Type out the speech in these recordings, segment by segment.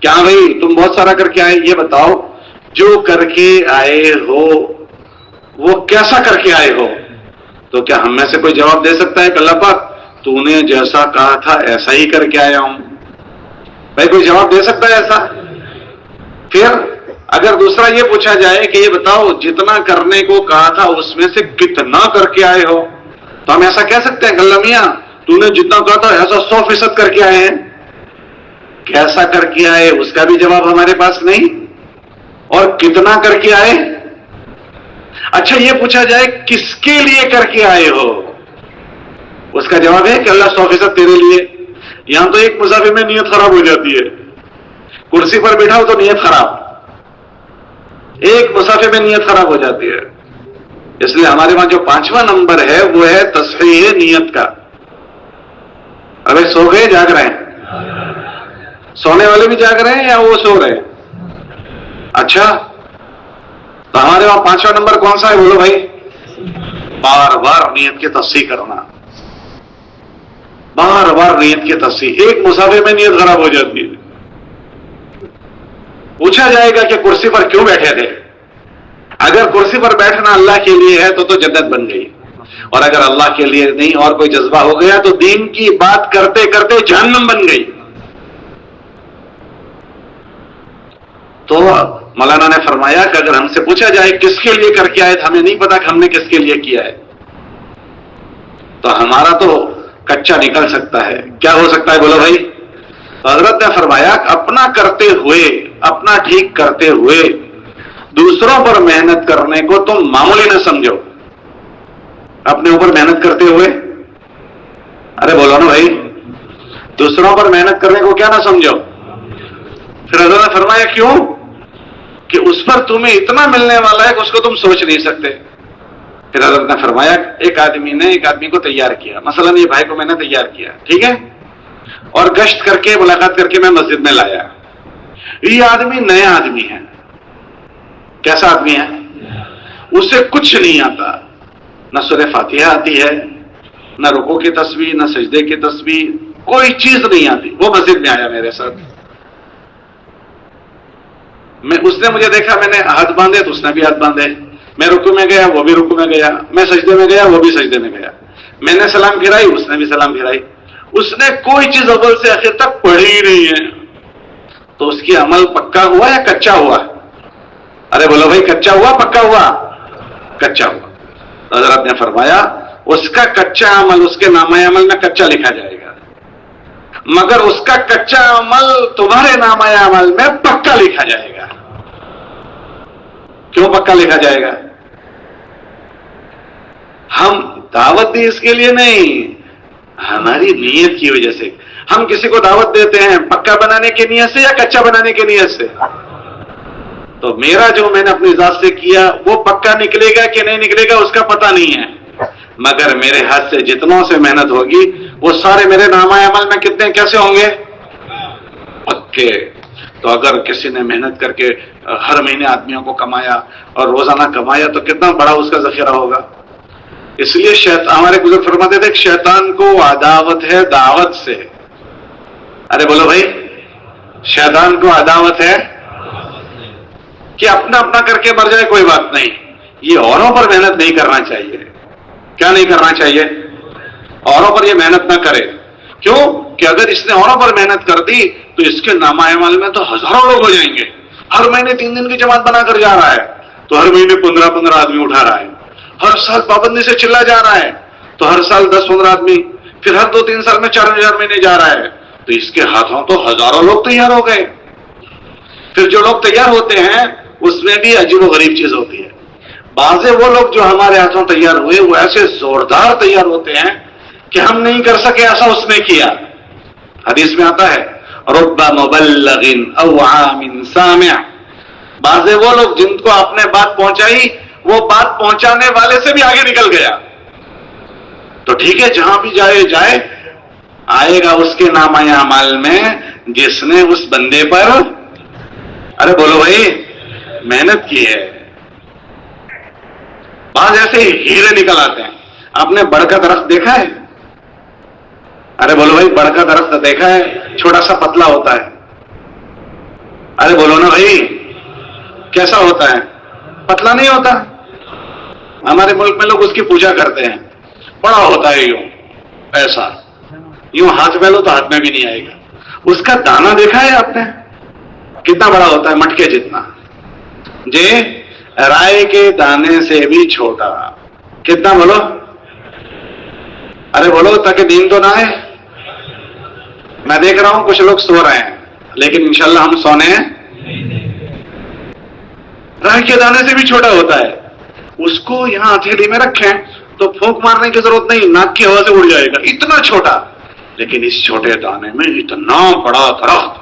کیا بھائی تم بہت سارا کر کے آئے، یہ بتاؤ جو کر کے آئے ہو وہ کیسا کر کے آئے ہو؟ تو کیا ہم میں سے کوئی جواب دے سکتا ہے کہ اللہ پاک تو نے جیسا کہا تھا ایسا ہی کر کے آیا ہوں؟ بھائی کوئی جواب دے سکتا ہے ایسا؟ پھر اگر دوسرا یہ پوچھا جائے کہ یہ بتاؤ جتنا کرنے کو کہا تھا اس میں سے کتنا کر کے آئے ہو، تو ہم ایسا کہہ سکتے ہیں کہ اللہ میاں تو نے جتنا کہا تھا ایسا 100% کر کے آئے ہیں؟ کیسا کر کے آئے اس کا بھی جواب ہمارے پاس نہیں، اور کتنا کر کے آئے؟ اچھا یہ پوچھا جائے کس کے لیے کر کے آئے ہو، اس کا جواب ہے کہ اللہ 100% تیرے لیے۔ یہاں تو ایک مسافر میں نیت خراب ہو جاتی ہے، کرسی پر بیٹھا ہو تو نیت خراب، ایک مسافر میں نیت خراب ہو جاتی ہے۔ اس لیے ہمارے وہاں جو 5واں نمبر ہے وہ ہے تصحیح نیت کا۔ ابھی سو گئے جاگ رہے ہیں؟ سونے والے بھی جاگ رہے ہیں یا وہ سو رہے ہیں؟ اچھا تو ہمارے وہاں 5واں نمبر کون سا ہے بولو بھائی؟ بار بار نیت کی تصحیح کرنا، بار بار نیت کی تصحیح۔ ایک مسافر میں نیت خراب ہو جاتی ہے، پوچھا جائے گا کہ کرسی پر کیوں بیٹھے تھے؟ اگر کرسی پر بیٹھنا اللہ کے لیے ہے تو جنت بن گئی، اور اگر اللہ کے لیے نہیں اور کوئی جذبہ ہو گیا تو دین کی بات کرتے کرتے جہنم بن گئی۔ تو مولانا نے فرمایا کہ اگر ہم سے پوچھا جائے کس کے لیے کر کے آئے، ہمیں نہیں پتا کہ ہم نے کس کے لیے کیا ہے، تو ہمارا تو کچا نکل سکتا ہے۔ کیا ہو سکتا ہے بولو بھائی؟ تو حضرت نے فرمایا اپنا کرتے ہوئے، اپنا ٹھیک کرتے ہوئے دوسروں پر محنت کرنے کو تم معمولی نہ سمجھو۔ اپنے اوپر محنت کرتے ہوئے، ارے بولو نا بھائی، دوسروں پر محنت کرنے کو کیا نہ سمجھو۔ پھر حضرت نے فرمایا کیوں؟ کہ اس پر تمہیں اتنا ملنے والا ہے کہ اس کو تم سوچ نہیں سکتے۔ پھر حضرت نے فرمایا ایک آدمی نے ایک آدمی کو تیار کیا، مثلا یہ بھائی کو میں نے تیار کیا، ٹھیک ہے، اور گشت کر کے ملاقات کر کے میں مسجد میں لایا۔ یہ آدمی نیا آدمی ہے، کیسا آدمی ہے؟ اسے کچھ نہیں آتا، نہ سورہ فاتحہ آتی ہے، نہ رکوع کی تسبیح، نہ سجدے کی تسبیح، کوئی چیز نہیں آتی۔ وہ مسجد میں آیا میرے ساتھ، اس نے مجھے دیکھا، میں نے ہاتھ باندھے تو اس نے بھی ہاتھ باندھے، میں رکوع میں گیا وہ بھی رکوع میں گیا، میں سجدے میں گیا وہ بھی سجدے میں گیا، میں نے سلام پھرائی اس نے بھی سلام پھرائی۔ اس نے کوئی چیز اول سے آخر تک پڑھی ہی نہیں ہے، تو اس کی عمل پکا ہوا یا کچا ہوا؟ ارے بولو بھائی، کچا ہوا پکا ہوا؟ کچا ہوا۔ حضرت نے فرمایا اس کا کچا عمل اس کے نامہ عمل میں کچا لکھا جائے گا، مگر اس کا کچا عمل تمہارے نامہ عمل میں پکا لکھا جائے گا۔ کیوں پکا لکھا جائے گا؟ ہم دعوت دی اس کے لیے نہیں، ہماری نیت کی وجہ سے۔ ہم کسی کو دعوت دیتے ہیں پکا بنانے کی نیت سے یا کچا بنانے کی نیت سے؟ تو میرا جو میں نے اپنی ذات سے کیا وہ پکا نکلے گا کہ نہیں نکلے گا اس کا پتہ نہیں ہے، مگر میرے ہاتھ سے جتنوں سے محنت ہوگی وہ سارے میرے نامہ عمل میں کتنے کیسے ہوں گے؟ پکے۔ تو اگر کسی نے محنت کر کے ہر مہینے آدمیوں کو کمایا اور روزانہ کمایا تو کتنا بڑا اس کا ذخیرہ ہوگا۔ اس لیے ہمارے بزرگ فرماتے تھے کہ شیطان کو عداوت ہے دعوت سے۔ ارے بولو بھائی، شیطان کو عداوت ہے کہ اپنا اپنا کر کے مر جائے کوئی بات نہیں، یہ اوروں پر محنت نہیں کرنا چاہیے۔ کیا نہیں کرنا چاہیے؟ اوروں پر یہ محنت نہ کرے۔ کیوں؟ کہ اگر اس نے اوروں پر محنت کر دی تو اس کے نامہ عمل میں تو ہزاروں لوگ ہو جائیں گے۔ ہر مہینے 3 دن کی جماعت بنا کر جا رہا ہے تو ہر مہینے 15 آدمی اٹھا رہا ہے، ہر سال پابندی سے چلا جا رہا ہے تو ہر سال 10-15 آدمی، پھر ہر 2-3 سال میں 4,000 مہینے جا رہا ہے تو اس کے ہاتھوں تو ہزاروں لوگ تیار ہو گئے۔ پھر جو لوگ تیار ہوتے ہیں اس میں بھی عجیب و غریب چیز ہوتی ہے۔ بعضے وہ لوگ جو ہمارے ہاتھوں تیار ہوئے وہ ایسے زوردار تیار ہوتے ہیں کہ ہم نہیں کر سکے ایسا اس نے کیا۔ حدیث میں آتا ہے رب مبلغ او عام سامع، بعضے وہ لوگ جن کو آپ نے بات پہنچائی وہ بات پہنچانے والے سے بھی آگے نکل گیا۔ تو ٹھیک ہے، جہاں بھی جائے آئے گا اس کے نامہ اعمال میں جس نے اس بندے پر، ارے بولو بھائی، محنت کی ہے۔ بعض ایسے ہیرے نکل آتے ہیں۔ آپ نے بڑ کا درخت دیکھا ہے؟ ارے بولو بھائی، بڑ کا درخت دیکھا ہے؟ چھوٹا سا پتلا ہوتا ہے، ارے بولو نا بھائی، کیسا ہوتا ہے؟ پتلا نہیں ہوتا. ہمارے ملک میں لوگ اس کی پوجا کرتے ہیں، بڑا ہوتا ہے یوں ایسا، یوں ہاتھ میں لو تو ہاتھ میں بھی نہیں آئے گا. اس کا دانا دیکھا ہے آپ نے؟ کتنا بڑا ہوتا ہے؟ مٹکے جتنا. جی رائے کے دانے سے بھی چھوٹا. کتنا بولو؟ ارے بولو تاکہ دین تو نہ آئے. میں دیکھ رہا ہوں کچھ لوگ سو رہے ہیں، لیکن انشاءاللہ ہم سونے ہیں. رائے کے دانے سے بھی چھوٹا ہوتا ہے. اس کو یہاں ہتھیلی میں رکھیں تو پھونک مارنے کی ضرورت نہیں، ناک کی ہوا سے اڑ جائے گا، اتنا چھوٹا. لیکن اس چھوٹے دانے میں اتنا بڑا درخت.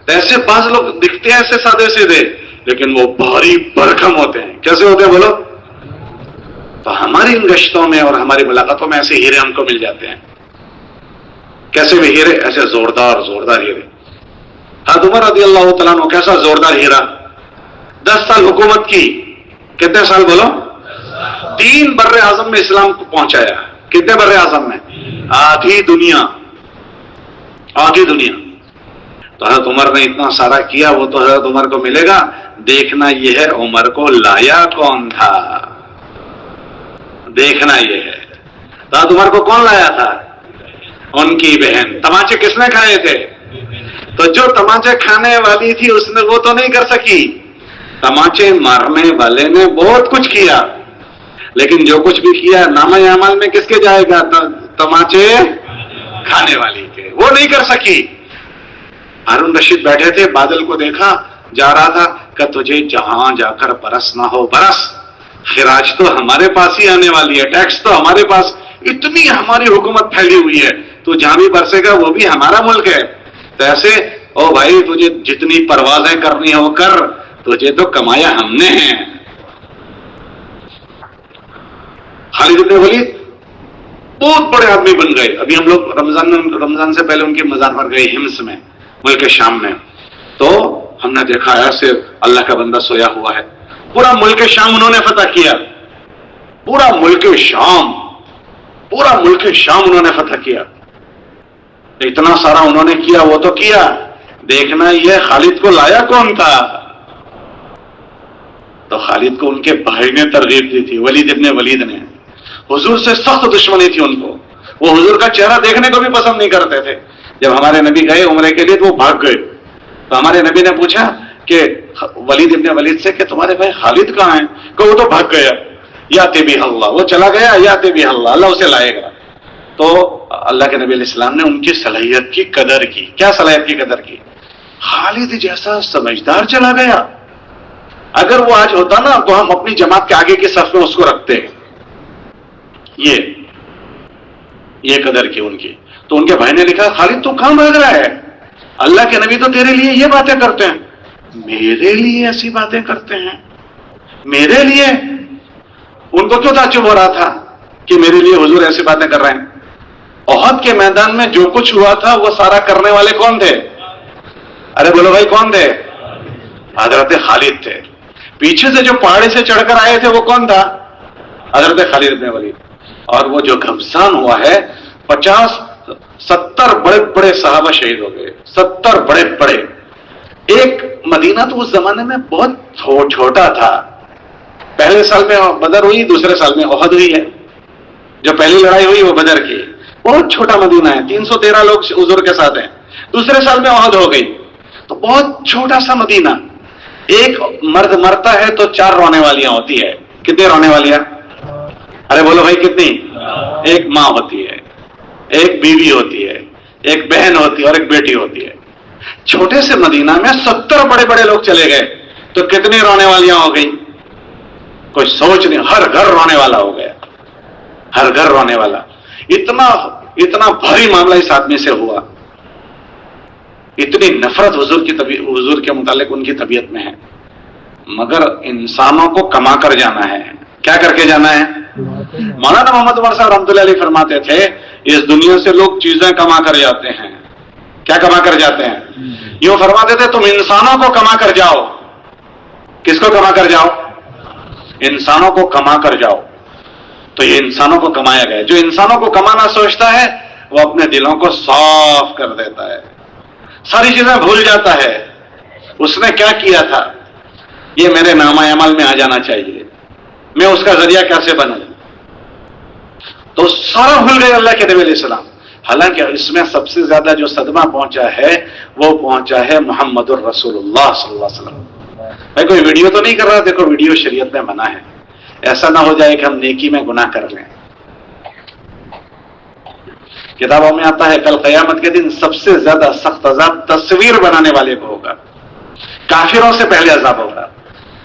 ایسے بعض لوگ دکھتے ہیں ایسے سادے سیدھے، لیکن وہ بھاری بھرکم ہوتے ہیں. کیسے ہوتے ہیں بولو؟ تو ہماری ان گشتوں میں اور ہماری ملاقاتوں میں ایسے ہیرے ہم کو مل جاتے ہیں. کیسے بھی ہیرے؟ ایسے زوردار زوردار ہیرے. حضرت عمر رضی اللہ تعالیٰ عنہ کیسا زوردار ہیرا. 10 سال حکومت کی. کتنے سال بولو؟ 3 بر اعظم میں اسلام کو پہنچایا. کتنے بر اعظم میں؟ آدھی دنیا. آدھی دنیا. تو حضرت عمر نے اتنا سارا کیا، وہ تو حضرت عمر کو ملے گا. دیکھنا یہ ہے عمر کو لایا کون تھا. دیکھنا یہ ہے حضرت عمر کو کون لایا تھا؟ ان کی بہن. تماچے کس نے کھائے تھے؟ تو جو تماچے کھانے والی تھی اس نے وہ تو نہیں کر سکی. تماچے مارنے والے نے بہت کچھ کیا، لیکن جو کچھ بھی کیا نامہ اعمال میں کس کے جائے گا؟ تماچے کھانے والی کے. وہ نہیں کر سکی. ہارون رشید بیٹھے تھے، بادل کو دیکھا جا رہا تھا کہ تجھے جہاں جا کر برس نہ ہو برس، خراج تو ہمارے پاس ہی آنے والی ہے، ٹیکس تو ہمارے پاس، اتنی ہماری حکومت پھیلی ہوئی ہے، تو جہاں بھی برسے گا وہ بھی ہمارا ملک ہے. تو ایسے او بھائی تجھے جتنی پروازیں کرنی ہو کر، تجھے تو کمایا ہم نے ہیں. خالد بن ولید بہت بڑے آدمی بن گئے. ابھی ہم لوگ رمضان سے پہلے ان کی مزار پر گئے ہمس میں، ملک شام میں. تو ہم نے دیکھا ایسے اللہ کا بندہ سویا ہوا ہے. پورا ملک شام انہوں نے فتح کیا. پورا ملک شام انہوں نے فتح کیا. اتنا سارا انہوں نے کیا، وہ تو کیا. دیکھنا یہ خالد کو لایا کون تھا. تو خالد کو ان کے بھائی نے ترغیب دی تھی، ولید ابن ولید نے. حضور سے سخت دشمنی تھی ان کو. وہ حضور کا چہرہ دیکھنے کو بھی پسند نہیں کرتے تھے. جب ہمارے نبی گئے عمرے کے لیے تو وہ بھاگ گئے. تو ہمارے نبی نے پوچھا کہ ولید ابن ولید سے کہ تمہارے بھائی خالد کہاں ہیں؟ کہ وہ تو بھاگ گیا. یاتی بھی اللہ، وہ چلا گیا. یاتی بھی اللہ، اللہ اسے لائے گا. تو اللہ کے نبی علیہ السلام نے ان کی صلاحیت کی قدر کی. کیا صلاحیت کی قدر کی؟ خالد جیسا سمجھدار چلا گیا. اگر وہ آج ہوتا نا تو ہم اپنی جماعت کے آگے کی صف میں اس کو رکھتے. یہ قدر کی ان کی. تو ان کے بھائی نے لکھا خالد تو کہاں بھاگ رہا ہے؟ اللہ کے نبی تو تیرے لیے یہ باتیں کرتے ہیں. میرے لیے ایسی باتیں کرتے ہیں؟ میرے لیے؟ ان کو کیوں تعجب ہو رہا تھا کہ میرے لیے حضور ایسی باتیں کر رہے ہیں؟ احد کے میدان میں جو کچھ ہوا تھا وہ سارا کرنے والے کون تھے؟ ارے بولو بھائی کون تھے؟ حضرت خالد تھے. پیچھے سے جو پہاڑی سے چڑھ کر آئے تھے وہ کون تھا؟ حضرت خالد بن ولید. اور وہ جو گھمسان ہوا ہے، 50-70 بڑے بڑے صحابہ شہید ہو گئے. 70 بڑے بڑے. ایک مدینہ تو اس زمانے میں بہت چھوٹا تھا. پہلے سال میں بدر ہوئی، دوسرے سال میں احد ہوئی ہے. جو پہلی لڑائی ہوئی وہ بدر کی. بہت چھوٹا مدینہ ہے، 313 لوگ حضور کے ساتھ ہیں. دوسرے سال میں احد ہو گئی. تو بہت چھوٹا سا مدینہ. ایک مرد مرتا ہے تو 4 رونے والیاں ہوتی ہے. کتنے رونے والیاں؟ ارے بولو بھائی کتنی؟ ایک ماں ہوتی ہے، ایک بیوی ہوتی ہے، ایک بہن ہوتی ہے اور ایک بیٹی ہوتی ہے. چھوٹے سے مدینہ میں 70 بڑے بڑے لوگ چلے گئے تو کتنی رونے والیاں ہو گئی؟ کوئی سوچ نہیں. ہر گھر رونے والا ہو گیا. ہر گھر رونے والا. اتنا بھاری معاملہ اس آدمی سے ہوا. اتنی نفرت حضور کے متعلق ان کی طبیعت میں ہے. مگر انسانوں کو کما کر جانا ہے. کیا کر کے جانا ہے؟ مولانا محمد عمر صاحب رحمۃ اللہ علیہ فرماتے تھے اس دنیا سے لوگ چیزیں کما کر جاتے ہیں. کیا کما کر جاتے ہیں؟ یوں فرماتے تھے تم انسانوں کو کما کر جاؤ. کس کو کما کر جاؤ؟ انسانوں کو کما کر جاؤ. تو یہ انسانوں کو کمایا گیا. جو انسانوں کو کمانا سوچتا ہے وہ اپنے دلوں کو صاف کر دیتا ہے. ساری چیزیں بھول جاتا ہے. اس نے کیا کیا تھا یہ میرے نامہ عمل میں آ جانا چاہیے, میں اس کا ذریعہ کیسے بنوں. تو سارا بھول گئے اللہ کے نبی علیہ السلام. حالانکہ اس میں سب سے زیادہ جو صدمہ پہنچا ہے وہ پہنچا ہے محمد الرسول اللہ صلی اللہ علیہ وسلم. بھائی کوئی ویڈیو تو نہیں کر رہا, دیکھو ویڈیو شریعت میں منع ہے. ایسا نہ ہو جائے کہ ہم نیکی میں گناہ کر لیں. کتابوں میں آتا ہے کل قیامت کے دن سب سے زیادہ سخت عذاب تصویر بنانے والے کو ہوگا, کافروں سے پہلے عذاب ہوگا.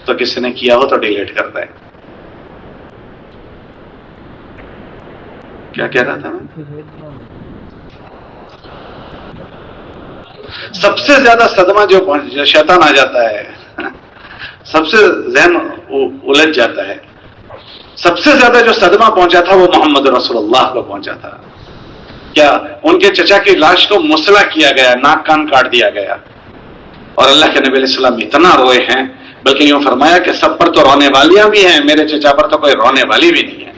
تو کسی نے کیا ہو تو ڈیلیٹ کرتا ہے. کیا کہہ رہا تھا میں؟ سب سے زیادہ صدمہ جو شیطان آ جاتا ہے, سب سے ذہن الجھ جاتا ہے. سب سے زیادہ جو صدمہ پہنچا تھا وہ محمد رسول اللہ کو پہنچا تھا. کیا ان کے چچا کی لاش کو مسلح کیا گیا, ناک کان کاٹ دیا گیا, اور اللہ کے نبی علیہ السلام اتنا روئے ہیں, بلکہ یوں فرمایا کہ سب پر تو رونے والیاں بھی ہیں, میرے چچا پر تو کوئی رونے والی بھی نہیں ہے,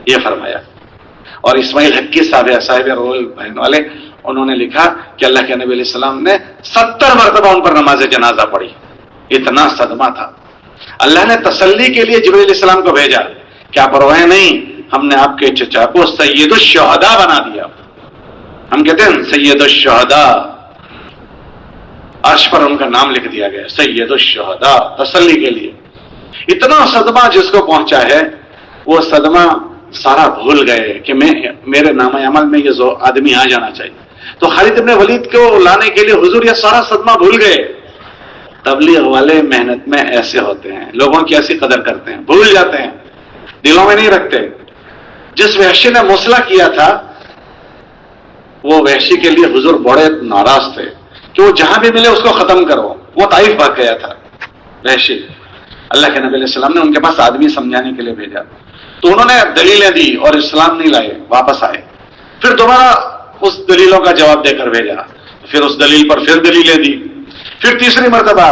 یہ فرمایا. اور اسماعیل حقی صاحب رول بہن والے, انہوں نے لکھا کہ اللہ کے نبی علیہ السلام نے 70 مرتبہ ان پر نماز جنازہ پڑھی. اتنا صدمہ تھا. اللہ نے تسلی کے لیے جبرائیل علیہ السلام کو بھیجا کہ آپ روئیں نہیں, ہم نے آپ کے چچا کو سید الشہداء بنا دیا. ہم کہتے ہیں سید الشہداء, عرش پر ان کا نام لکھ دیا گیا سید الشہداء, تسلی کے لیے. اتنا صدمہ جس کو پہنچا ہے وہ صدمہ سارا بھول گئے کہ میرے نام عمل میں یہ آدمی آ جانا چاہیے. تو خالد بن ولید کو لانے کے لیے حضور یہ سارا صدمہ بھول گئے. تبلیغ والے محنت میں ایسے ہوتے ہیں, لوگوں کی ایسی قدر کرتے ہیں, بھول جاتے ہیں, دلوں میں نہیں رکھتے. جس وحشی نے مسلح کیا تھا وہ وحشی کے لیے حضور بڑے ناراض تھے کہ وہ جہاں بھی ملے اس کو ختم کرو. وہ طائف بھاگ گیا تھا وحشی. اللہ کے نبی علیہ السلام نے ان کے پاس آدمی سمجھانے کے لیے بھیجا, تو انہوں نے دلیلیں دی اور اسلام نہیں لائے, واپس آئے. پھر دوبارہ اس دلیلوں کا جواب دے کر بھیجا, پھر اس دلیل پر پھر دلیلیں دی, پھر تیسری مرتبہ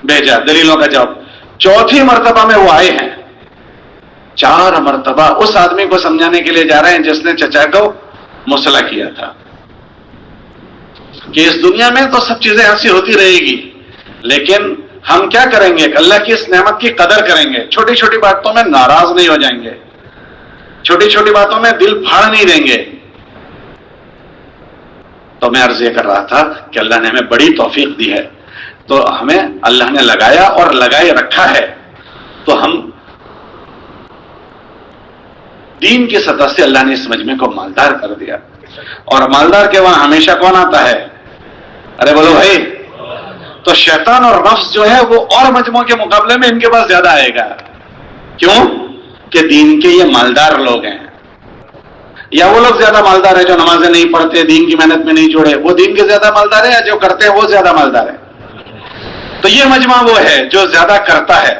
بھیجا دلیلوں کا جواب. چوتھی مرتبہ میں وہ آئے ہیں. 4 مرتبہ اس آدمی کو سمجھانے کے لیے جا رہے ہیں جس نے چچا کو مسلح کیا تھا کہ اس دنیا میں تو سب چیزیں ایسی ہوتی رہے گی, لیکن ہم کیا کریں گے, اللہ کی اس نعمت کی قدر کریں گے, چھوٹی چھوٹی باتوں میں ناراض نہیں ہو جائیں گے, چھوٹی چھوٹی باتوں میں دل پھاڑ نہیں دیں گے. تو میں عرض یہ کر رہا تھا کہ اللہ نے ہمیں بڑی توفیق دی ہے, تو ہمیں اللہ نے لگایا اور لگائے رکھا ہے, تو ہم دین کی سطح سے اللہ نے اس مجمع کو مالدار کر دیا. اور مالدار کے وہاں ہمیشہ کون آتا ہے؟ ارے بولو بھائی. تو شیطان اور نفس جو ہے وہ اور مجموعوں کے مقابلے میں ان کے پاس زیادہ آئے گا. کیوں؟ کہ دین کے یہ مالدار لوگ ہیں. یا وہ لوگ زیادہ مالدار ہیں جو نمازیں نہیں پڑھتے, دین کی محنت میں نہیں جوڑے, وہ دین کے زیادہ مالدار ہیں, یا جو کرتے ہیں وہ زیادہ مالدار ہیں؟ تو یہ مجمع وہ ہے جو زیادہ کرتا ہے.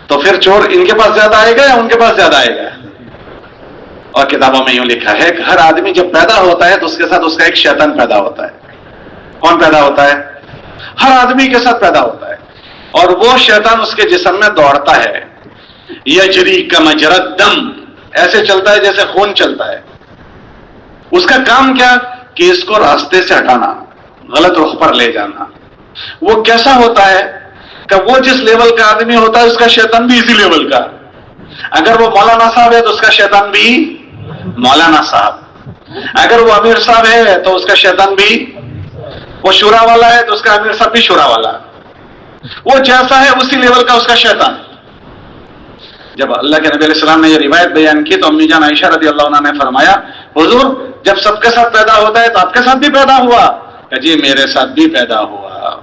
تو پھر چور ان کے پاس زیادہ آئے گا یا ان کے پاس زیادہ آئے گا؟ اور کتابوں میں یوں لکھا ہے کہ ہر آدمی جب پیدا ہوتا ہے تو اس کے ساتھ اس کا ایک شیطان پیدا ہوتا ہے. کون پیدا ہوتا ہے؟ ہر آدمی کے ساتھ پیدا ہوتا ہے, اور وہ شیطان اس کے جسم میں دوڑتا ہے. یجری کمجری الدم, ایسے چلتا ہے جیسے خون چلتا ہے. اس کا کام کیا کہ اس کو راستے سے ہٹانا, غلط رخ پر لے جانا. وہ کیسا ہوتا ہے کہ وہ جس لیول کا آدمی ہوتا ہے اس کا شیطان بھی اسی لیول کا. اگر وہ مولانا صاحب ہے تو اس کا شیطان بھی مولانا صاحب. اگر وہ امیر صاحب ہے تو اس کا شیطان بھی, وہ شورا والا ہے تو اس کا امیر صاحب بھی شورا والا. وہ جیسا ہے اسی لیول کا اس کا شیطان. جب اللہ کے نبی علیہ السلام نے یہ روایت بیان کی تو امی جان عائشہ رضی اللہ عنہ نے فرمایا, حضور جب سب کے ساتھ پیدا ہوتا ہے تو آپ کے ساتھ بھی پیدا ہوا؟ کہ جی میرے ساتھ بھی پیدا ہوا,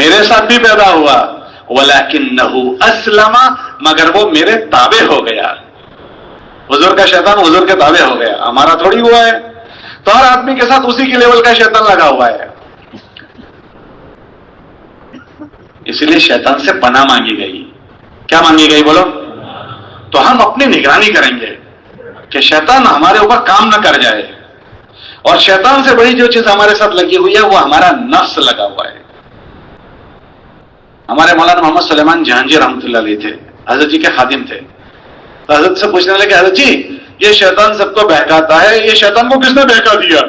میرے ساتھ بھی پیدا ہوا. وَلَكِنَّهُ أَسْلَمَ, مگر وہ میرے تابع ہو گیا. حضور کا شیطان حضور کے تابع ہو گیا, ہمارا تھوڑی ہوا ہے. تو ہر آدمی کے ساتھ اسی کے لیول کا شیطان لگا ہوا ہے. اسی لیے شیطان سے پناہ مانگی گئی. کیا مانگی گئی بولو؟ تو ہم اپنی نگرانی کریں گے کہ شیطان ہمارے اوپر کام نہ کر جائے. اور شیطان سے بڑی جو چیز ہمارے ساتھ لگی ہوئی ہے وہ ہمارا نفس لگا ہوا ہے. ہمارے مولانا محمد سلیمان جہانگیر رحمۃ اللہ علیہ تھے, حضرت جی کے خادم تھے. تو حضرت سے پوچھنے لگے, حضرت جی یہ شیطان سب کو بہکاتا ہے, یہ شیطان کو کس نے بہکا دیا؟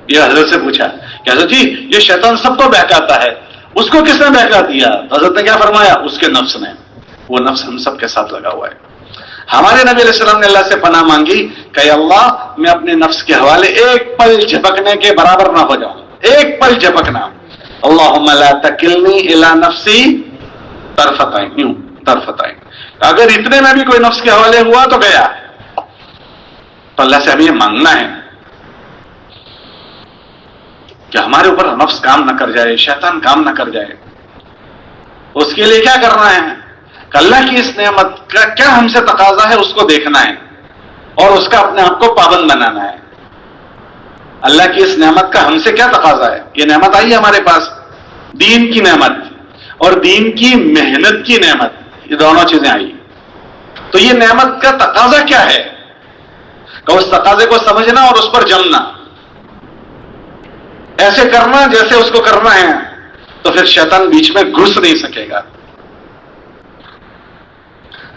یہ حضرت سے پوچھا کہ حضرت جی یہ شیطان سب کو بہکاتا ہے، اس کو کس نے بہکا دیا؟ تو حضرت نے کیا فرمایا؟ اس کے نفس نے. وہ نفس ہم سب کے ساتھ لگا ہوا ہے. ہمارے نبی علیہ السلام نے اللہ سے پناہ مانگی کہ اللہ میں اپنے نفس کے حوالے ایک پل جھپکنے کے برابر نہ ہو جاؤں، ایک پل جھپکنا. اللہم لا تکلنی الی نفسی طرفۃ عین، طرفۃ عین. اگر اتنے میں بھی کوئی نفس کے حوالے ہوا تو گیا. تو اللہ سے ہمیں یہ مانگنا ہے کہ ہمارے اوپر نفس کام نہ کر جائے، شیطان کام نہ کر جائے. اس کے لیے کیا کرنا ہے کہ اللہ کی اس نعمت کا کیا ہم سے تقاضا ہے اس کو دیکھنا ہے اور اس کا اپنے آپ کو پابند بنانا ہے. اللہ کی اس نعمت کا ہم سے کیا تقاضا ہے؟ یہ نعمت آئی ہے ہمارے پاس، دین کی نعمت اور دین کی محنت کی نعمت، یہ دونوں چیزیں آئی. تو یہ نعمت کا تقاضا کیا ہے کہ اس تقاضے کو سمجھنا اور اس پر جمنا، ایسے کرنا جیسے اس کو کرنا ہے. تو پھر شیطان بیچ میں گھس نہیں سکے گا.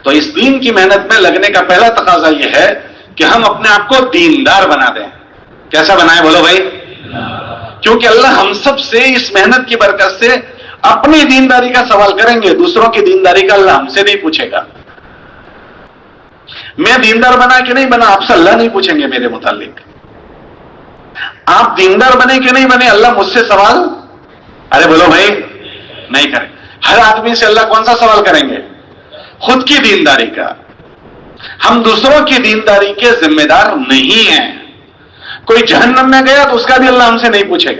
تو اس دین کی محنت میں لگنے کا پہلا تقاضا یہ ہے کہ ہم اپنے آپ کو دیندار بنا دیں. کیسا بنائیں بولو بھائی؟ کیونکہ اللہ ہم سب سے اس محنت کی برکت سے اپنی دینداری کا سوال کریں گے، دوسروں کی دینداری کا اللہ ہم سے نہیں پوچھے گا. میں دیندار بنا کہ نہیں بنا آپ سے اللہ نہیں پوچھیں گے میرے متعلق. آپ دیندار بنے کہ نہیں بنے اللہ مجھ سے سوال ارے بولو بھائی نہیں کریں. ہر آدمی سے اللہ کون سا سوال کریں گے؟ خود کی دینداری کا. ہم دوسروں کی دینداری کے ذمہ دار نہیں ہیں. کوئی جہنم میں گیا تو اس کا بھی اللہ ہم سے نہیں پوچھے گا.